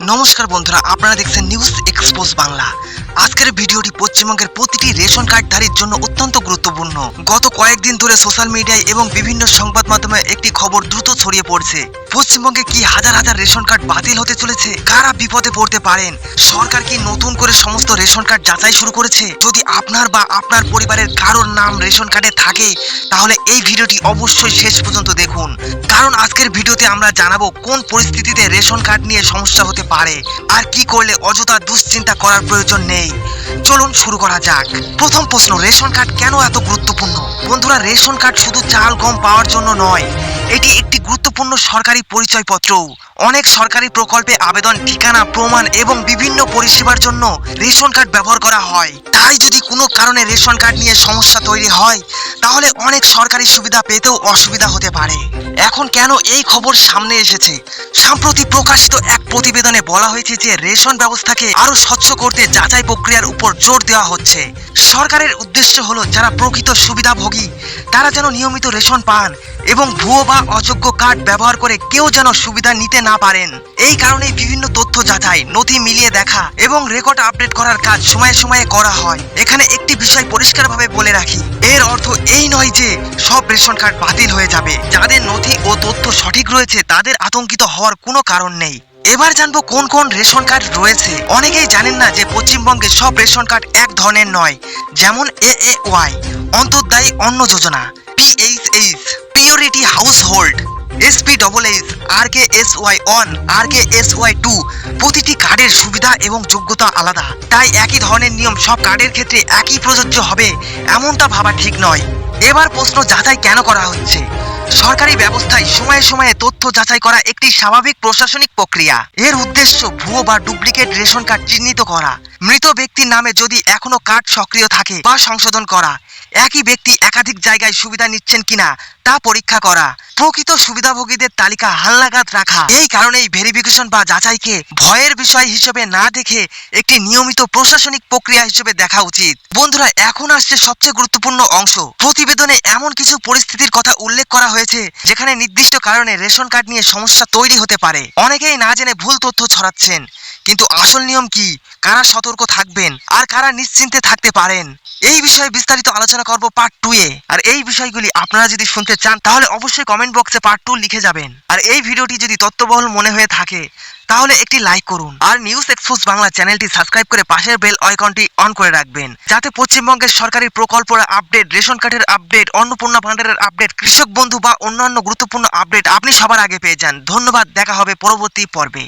নমস্কার বন্ধুরা, আপনারা দেখছেন নিউজ এক্সপোজ বাংলা। আজকের ভিডিওটি পশ্চিমবঙ্গের প্রতিটি রেশন কার্ডধারীর জন্য অত্যন্ত গুরুত্বপূর্ণ। গত কয়েকদিন ধরে সোশ্যাল মিডিয়ায় এবং বিভিন্ন সংবাদ মাধ্যমে একটি খবর দ্রুত ছড়িয়ে পড়ছে। পশ্চিমবঙ্গে কি হাজার হাজার রেশন কার্ড বাতিল হতে চলেছে? কারা বিপদে পড়তে পারেন? সরকার কি নতুন করে সমস্ত রেশন কার্ড যাচাই শুরু করেছে? যদি আপনার বা আপনার পরিবারের কারোর নাম রেশন কার্ডে থাকে, তাহলে এই ভিডিওটি অবশ্যই শেষ পর্যন্ত দেখুন, কারণ আজকের ভিডিওতে আমরা জানাবো কোন পরিস্থিতিতে রেশন কার্ড নিয়ে সমস্যা হতে পারে আর কি করলে অযথা দুশ্চিন্তা করার প্রয়োজন নেই। চলুন শুরু করা যাক। প্রথম প্রশ্ন, রেশন কার্ড কেন এত গুরুত্বপূর্ণ? বন্ধুরা, রেশন কার্ড শুধু চাল গম পাওয়ার জন্য নয়, এটি একটি গুরুত্বপূর্ণ সরকারি পরিচয়পত্র। অনেক সরকারি প্রকল্পে আবেদন, ঠিকানা প্রমাণ এবং বিভিন্ন পরিষেবার জন্য রেশন কার্ড ব্যবহার করা হয়। তাই যদি কোনো কারণে রেশন কার্ড নিয়ে সমস্যা তৈরি হয়, তাহলে অনেক সরকারি সুবিধা পেতেও অসুবিধা হতে পারে। এখন কেন এই খবর সামনে এসেছে? সম্প্রতি প্রকাশিত এক প্রতিবেদনে বলা হয়েছে যে রেশন ব্যবস্থাকে আরো স্বচ্ছ করতে যাচাই প্রক্রিয়ার উপর জোর দেওয়া হচ্ছে। সরকারের উদ্দেশ্য হলো যারা প্রকৃত সুবিধাভোগী তারা যেন নিয়মিত রেশন পান এবং ভুয়ো বা অযোগ্য কার্ড ব্যবহার করে কেউ যেন সুবিধা নিতে না পারেন। এই কারণেই বিভিন্ন তথ্য যাচাই, নথি মিলিয়ে দেখা এবং রেকর্ড আপডেট করার কাজ সময়ে সময়ে করা হয়। এখানে একটি বিষয় পরিষ্কারভাবে বলে রাখি, এর অর্থ এই নয় যে সব রেশন কার্ড বাতিল হয়ে যাবে। যাদের নথি ও তথ্য সঠিক রয়েছে তাদের আতঙ্কিত হওয়ার কোনো কারণ নেই। এবার জানবো কোন কোন রেশন কার্ড রয়েছে। অনেকেই জানেন না যে পশ্চিমবঙ্গে সব রেশন কার্ড এক ধরনের নয়। যেমন AAY Antyodaya Anna Yojana, PHH priority household, SPHH, RKSY 1, RKSY 2 প্রতিটি কার্ডের সুবিধা এবং যোগ্যতা আলাদা। তাই একই ধরনের নিয়ম সব কার্ডের ক্ষেত্রে একই প্রযোজ্য হবে এমনটা ভাবা ঠিক নয়। এবার প্রশ্ন, যাচাই কেন করা হচ্ছে? সরকারি ব্যবস্থায় সময়ে সময়ে তথ্য যাচাই করা একটি স্বাভাবিক প্রশাসনিক প্রক্রিয়া। এর উদ্দেশ্য ভুয়ো বা ডুপ্লিকেট রেশন কার্ড চিহ্নিত করা, মৃত ব্যক্তির নামে যদি এখনো কার্ড সক্রিয় থাকে বা সংশোধন করা, একই ব্যক্তি একাধিক জায়গায় সুবিধা নিচ্ছেন কিনা তা পরীক্ষা করা, প্রকৃত সুবিধাভোগীদের তালিকা হালনাগাদ রাখা। এই কারণেই ভেরিফিকেশন বা যাচাইকে ভয়ের বিষয় হিসেবে না দেখে একটি নিয়মিত প্রশাসনিক প্রক্রিয়া হিসেবে দেখা উচিত। বন্ধুরা, এখন আসছে সবচেয়ে গুরুত্বপূর্ণ অংশ। প্রতিবেদনে এমন কিছু পরিস্থিতির কথা উল্লেখ করা হয়েছে যেখানে নির্দিষ্ট কারণে রেশন কার্ড নিয়ে সমস্যা তৈরি হতে পারে। অনেকেই না জেনে ভুল তথ্য ছড়াচ্ছেন, কিন্তু আসল নিয়ম কি, কারা সতর্ক থাকবেন আর কারা নিশ্চিন্তে থাকতে পারেন, এই বিষয়ে বিস্তারিত আলোচনা করব পার্ট 2 এ। আর এই বিষয়গুলি আপনারা যদি শুনতে চান তাহলে অবশ্যই কমেন্ট বক্সে পার্ট 2 লিখে যাবেন। আর এই ভিডিওটি যদি তথ্যবহুল মনে হয়ে থাকে তাহলে একটি লাইক করুন আর নিউজ এক্সপোজ বাংলা চ্যানেলটি সাবস্ক্রাইব করে পাশের বেল আইকনটি অন করে রাখবেন, যাতে পশ্চিমবঙ্গের সরকারি প্রকল্পের আপডেট, রেশন কার্ডের আপডেট, অন্নপূর্ণা ভান্ডারের আপডেট, কৃষক বন্ধু বা অন্যান্য গুরুত্বপূর্ণ আপডেট আপনি সবার আগে পেয়ে যান। ধন্যবাদ, দেখা হবে পরবর্তী পর্বে।